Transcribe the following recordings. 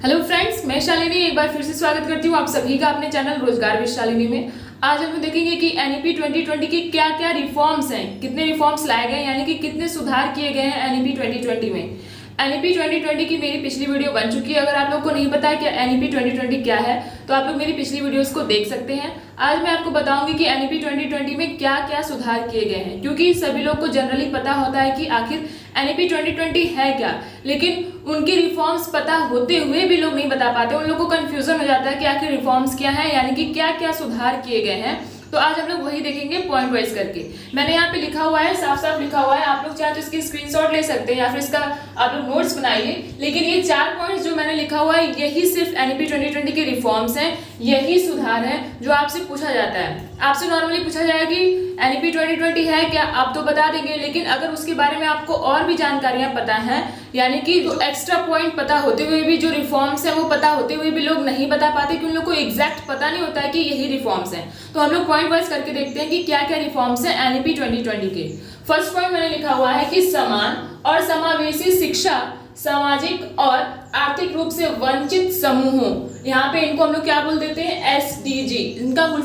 Hello friends, मैं शालिनी एक बार फिर से स्वागत करती हूँ आप सभी का अपने चैनल रोजगार विद शालिनी में। आज हम देखेंगे कि एनईपी 2020 के क्या क्या रिफॉर्म्स हैं, कितने रिफॉर्म्स लाए गए यानी कि कितने सुधार किए गए हैं एनईपी 2020 में। एनईपी 2020 की मेरी पिछली वीडियो बन चुकी है। अगर आप लोग को नहीं पता है कि एनईपी 2020 क्या है तो आप लोग मेरी पिछली वीडियोस को देख सकते हैं। आज मैं आपको बताऊंगी कि एनईपी 2020 में क्या क्या सुधार किए गए हैं, क्योंकि सभी लोग को जनरली पता होता है कि आखिर एनईपी 2020 है क्या, लेकिन उनके रिफॉर्म्स पता होते हुए भी लोग नहीं बता पाते। उन लोगों को कंफ्यूजन हो जाता है कि आखिर रिफॉर्म्स क्या है, यानी कि क्या क्या सुधार किए गए हैं। तो आज हम लोग वही देखेंगे पॉइंट वाइज करके। मैंने यहाँ पे लिखा हुआ है, साफ साफ लिखा हुआ है, आप लोग चाहे तो इसकी स्क्रीनशॉट ले सकते हैं या फिर इसका आप लोग नोट्स बनाइए। लेकिन ये 4 पॉइंट्स जो मैंने लिखा हुआ है यही सिर्फ एनईपी 2020 के रिफॉर्म्स हैं, यही सुधार है जो आपसे पूछा जाता है। आपसे नॉर्मली पूछा जाएगा कि एनईपी 2020 है क्या, आप तो बता देंगे, लेकिन अगर उसके बारे में आपको और भी जानकारियां पता हैं, यानी कि जो एक्स्ट्रा पॉइंट पता होते हुए भी, जो रिफॉर्म्स है वो पता होते हुए भी लोग नहीं बता पाते कि उन लोग को एग्जैक्ट पता नहीं होता है कि यही रिफॉर्म्स हैं। तो हम लोग पॉइंट वाइज करके देखते हैं कि क्या क्या रिफॉर्म्स हैं एनईपी 2020 के। फर्स्ट पॉइंट मैंने लिखा हुआ है कि समान और समावेशी शिक्षा सामाजिक और आर्थिक रूप से वंचित समूहों, यहाँ पे इनको हम लोग क्या बोल देते हैं, एसडीजी। इनका फुल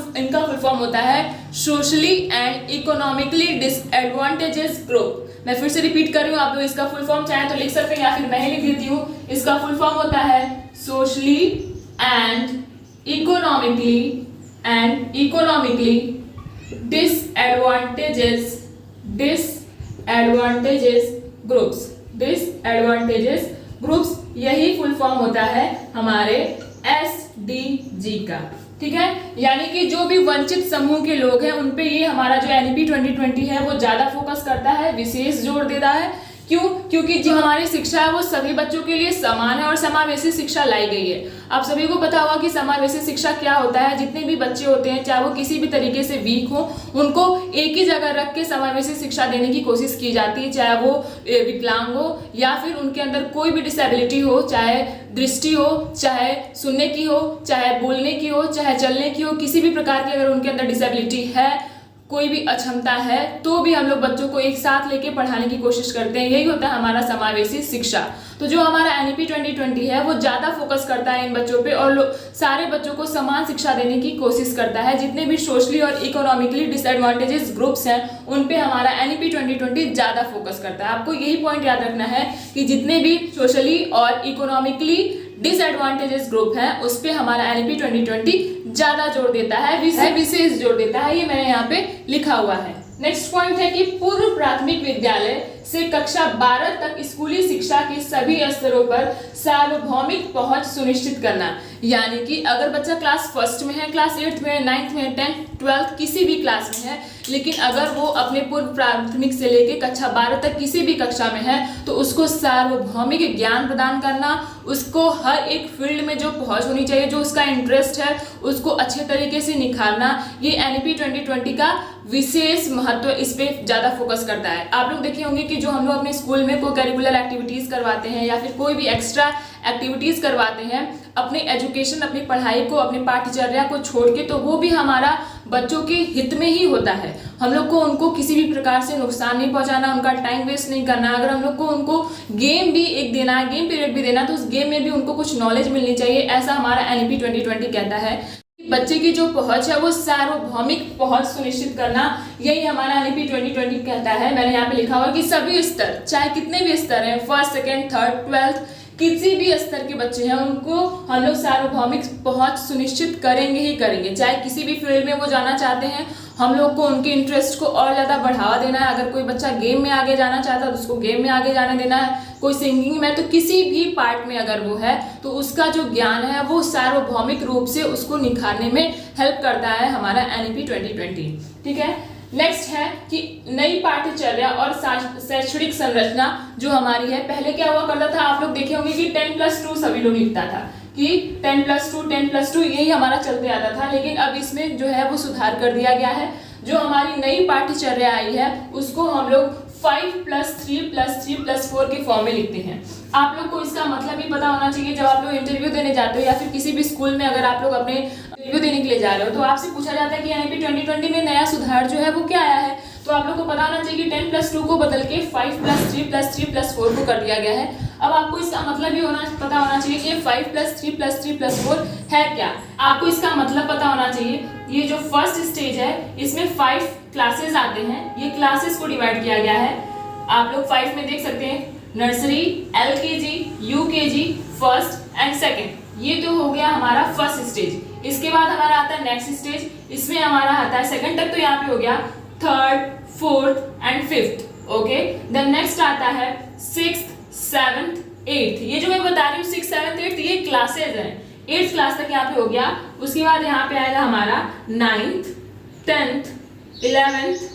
फॉर्म होता है socially and economically disadvantages group. मैं फिर से रिपीट कर रही हूँ, आप लोग इसका फुल फॉर्म चाहे तो लिख सकते हैं या फिर मैं ही लिख देती हूँ। इसका फुल फॉर्म होता है socially and economically disadvantages groups, यही फुल फॉर्म होता है हमारे एसडीजी का। ठीक है, यानी कि जो भी वंचित समूह के लोग हैं उन पे ये हमारा जो एनईपी 2020 है वो ज्यादा फोकस करता है, विशेष जोर देता है। क्यों? क्योंकि जो हमारी शिक्षा है वो सभी बच्चों के लिए समान है और समावेशी शिक्षा लाई गई है। आप सभी को पता होगा कि समावेशी शिक्षा क्या होता है। जितने भी बच्चे होते हैं, चाहे वो किसी भी तरीके से वीक हो, उनको एक ही जगह रख के समावेशी शिक्षा देने की कोशिश की जाती है, चाहे वो विकलांग हो या फिर उनके अंदर कोई भी डिसेबिलिटी हो, चाहे दृष्टि हो, चाहे सुनने की हो, चाहे बोलने की हो, चाहे चलने की हो, किसी भी प्रकार की अगर उनके अंदर डिसेबिलिटी है, कोई भी अक्षमता है, तो भी हम लोग बच्चों को एक साथ लेके पढ़ाने की कोशिश करते हैं। यही होता है हमारा समावेशी शिक्षा। तो जो हमारा एनईपी 2020 है वो ज्यादा फोकस करता है इन बच्चों पे और सारे बच्चों को समान शिक्षा देने की कोशिश करता है। जितने भी सोशली और इकोनॉमिकली डिसएडवांटेजेस ग्रुप्स हैं उन पे हमारा एनईपी 2020 ज्यादा फोकस करता है। आपको यही पॉइंट याद रखना है कि जितने भी सोशली और इकोनॉमिकली डिसएडवांटेजेस ग्रुप है उस पे हमारा एनईपी 2020 ज्यादा जोर देता है, विशेष जोर देता है। ये मैंने यहाँ पे लिखा हुआ है। नेक्स्ट पॉइंट है कि पूर्व प्राथमिक विद्यालय से कक्षा 12 तक स्कूली शिक्षा के सभी स्तरों पर सार्वभौमिक पहुंच सुनिश्चित करना। यानी कि अगर बच्चा क्लास 1 में है, क्लास 8 में है, 9th में है, 10th 12th किसी भी क्लास में है, लेकिन अगर वो अपने पूर्व प्राथमिक से लेके कक्षा 12 तक किसी भी कक्षा में है तो उसको सार्वभौमिक ज्ञान प्रदान करना, उसको हर एक फील्ड में जो पहुंच होनी चाहिए, जो उसका इंटरेस्ट है उसको अच्छे तरीके से निखारना, ये एनईपी 2020 का विशेष महत्व, इस पे ज्यादा फोकस करता है। आप लोग देखे होंगे कि जो हम लोग अपने स्कूल में कोई करिकुलर एक्टिविटीज करवाते हैं या फिर कोई भी एक्स्ट्रा एक्टिविटीज करवाते हैं अपने एजुकेशन, अपनी पढ़ाई को, अपनी पाठ्यचर्या को छोड़ के, तो वो भी हमारा बच्चों के हित में ही होता है। हम लोग को उनको किसी भी प्रकार से नुकसान नहीं पहुंचाना, उनका टाइम वेस्ट नहीं करना। अगर हम लोग को उनको गेम भी एक देना है, गेम पीरियड भी देना, तो उस गेम में भी उनको कुछ नॉलेज मिलनी चाहिए। ऐसा हमारा एनईपी 2020 कहता है। बच्चे की जो पहुंच है वो सार्वभौमिक पहुंच सुनिश्चित करना, यही हमारा एनईपी 2020 कहता है। मैंने यहाँ पे लिखा हुआ कि सभी स्तर, चाहे कितने भी स्तर हैं, 1st, 2nd, 3rd, 12th, किसी भी स्तर के बच्चे हैं, उनको हम लोग सार्वभौमिक पहुंच सुनिश्चित करेंगे ही करेंगे। चाहे किसी भी फील्ड में वो जाना चाहते हैं, हम लोग को उनके इंटरेस्ट को और ज़्यादा बढ़ावा देना है। अगर कोई बच्चा गेम में आगे जाना चाहता है तो उसको गेम में आगे जाने देना है, कोई सिंगिंग में, तो किसी भी पार्ट में अगर वो है तो उसका जो ज्ञान है वो सार्वभौमिक रूप से उसको निखारने में हेल्प करता है हमारा एनईपी 2020। ठीक है, नेक्स्ट है कि नई पाठ्यचर्या और शैक्षणिक संरचना जो हमारी है। पहले क्या हुआ करता था, आप लोग देखे होंगे कि 10+2 सभी लोग लिखता था कि 10+2 यही हमारा चलते आता था, लेकिन अब इसमें जो है वो सुधार कर दिया गया है। जो हमारी नई पाठ्यचर्या आई है उसको हम लोग 5+3+3+4 के फॉर्म में लिखते हैं। आप लोग को इसका मतलब भी पता होना चाहिए। जब आप लोग इंटरव्यू देने जाते हो या फिर किसी भी स्कूल में अगर आप लोग अपने इंटरव्यू देने के लिए जा रहे हो तो आपसे पूछा जाता है कि एनईपी 2020 में नया सुधार जो है वो क्या आया है, तो आप लोग को पता होना चाहिए कि 10+2 को बदल के 5+3+3+4 को कर दिया गया है। अब आपको इसका मतलब ये पता होना चाहिए कि 5 + 3 + 3 + 4 है क्या। आपको इसका मतलब पता होना चाहिए। ये जो फर्स्ट स्टेज है इसमें 5 क्लासेस आते हैं, ये क्लासेस को डिवाइड किया गया है। आप लोग 5 में देख सकते हैं, nursery, LKG, UKG, first and second. ये तो हो गया हमारा फर्स्ट स्टेज। इसके बाद हमारा आता है नेक्स्ट स्टेज, इसमें हमारा आता है सेकेंड तक तो यहाँ पे हो गया, third, fourth and fifth. Okay, then next आता है 6th, 7th, 8th। ये जो मैं बता रही हूँ 6th, 7th, 8th ये क्लासेज हैं। 8th क्लास तक यहाँ पे हो गया। उसके बाद यहाँ पे आएगा हमारा 9th, 10th, 11th,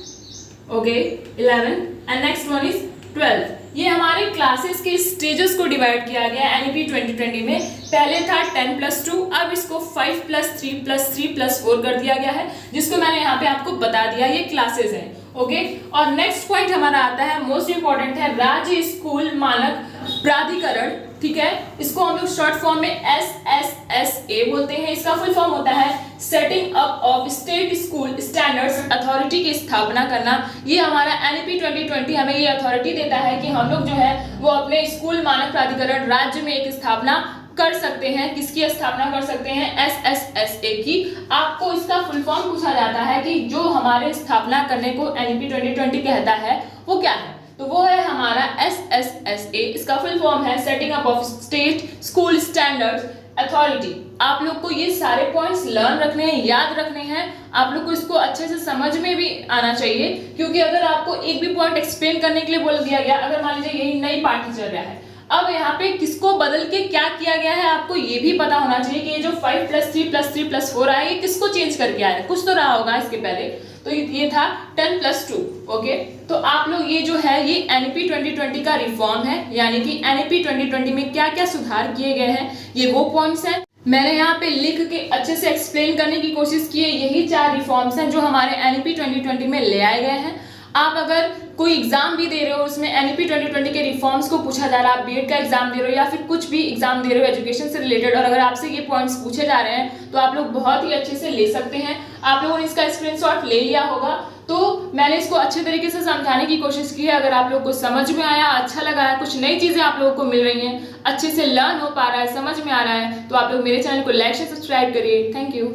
okay 11th and next one is 12th। ये हमारे क्लासेस के स्टेजेस को डिवाइड किया गया NEP 2020 में। पहले था 10 + 2, अब इसको 5 + 3 + 3 + 4 कर दिया गया है, जिसको मैंने यहाँ पे आपको बता दिया, ये क्लासेस हैं। ओके, और नेक्स्ट पॉइंट हमारा आता है, मोस्ट इंपॉर्टेंट है, राज्य स्कूल मानक प्राधिकरण। ठीक है, इसको हम लोग शॉर्ट फॉर्म में SSSA बोलते हैं। इसका फुल फॉर्म होता है setting up of state school standards authority की स्थापना करना। ये हमारा NEP 2020 हमें ये अथॉरिटी देता है कि हम लोग जो है वो अपने स्कूल मानक प्राधिकरण राज्य में एक स्थापना कर सकते हैं। किसकी स्थापना कर सकते हैं? SSSA की। आपको इसका फुल फॉर्म पूछा जाता है कि जो हमारे स्थापना करने को NEP 2020 कहता है वो क्या है, तो वो है हमारा SSSA। इसका फुल फॉर्म है setting up of state school standards authority. आप लोग को ये सारे पॉइंट्स लर्न रखने हैं, याद रखने हैं। आप लोग को इसको अच्छे से समझ में भी आना चाहिए, क्योंकि अगर आपको एक भी पॉइंट एक्सप्लेन करने के लिए बोल दिया गया, अगर मान लीजिए यही नई पाठ्यचर्या है, अब यहाँ पे किसको बदल के क्या किया गया है आपको ये भी पता होना चाहिए कि ये जो 5 + 3 + 3 + 4 आया, ये किसको चेंज करके आया है, कुछ तो रहा होगा इसके पहले। तो ये था 10 + 2। ओके, तो आप लोग ये जो है ये NEP 2020 का रिफॉर्म है, यानी कि NEP 2020 में क्या क्या सुधार किए गए हैं, ये वो पॉइंट्स हैं। मैंने यहाँ पे लिख के अच्छे से एक्सप्लेन करने की कोशिश की है। यही 4 रिफॉर्म्स हैं जो हमारे NEP 2020 में ले आए गए हैं। आप अगर कोई एग्जाम भी दे रहे हो, उसमें NEP 2020 के रिफॉर्म्स को पूछा जा रहा है, आप बीएड का एग्जाम दे रहे हो या फिर कुछ भी एग्जाम दे रहे हो एजुकेशन से रिलेटेड, और अगर आपसे ये पॉइंट्स पूछे जा रहे हैं तो आप लोग बहुत ही अच्छे से ले सकते हैं। आप लोगों ने इसका स्क्रीनशॉट ले लिया होगा, तो मैंने इसको अच्छे तरीके से समझाने की कोशिश की है। अगर आप लोग को समझ में आया, अच्छा लगा है, कुछ नई चीजें आप लोगों को मिल रही हैं, अच्छे से लर्न हो पा रहा है, समझ में आ रहा है, तो आप लोग मेरे चैनल को लाइक से सब्सक्राइब करिए। Thank you.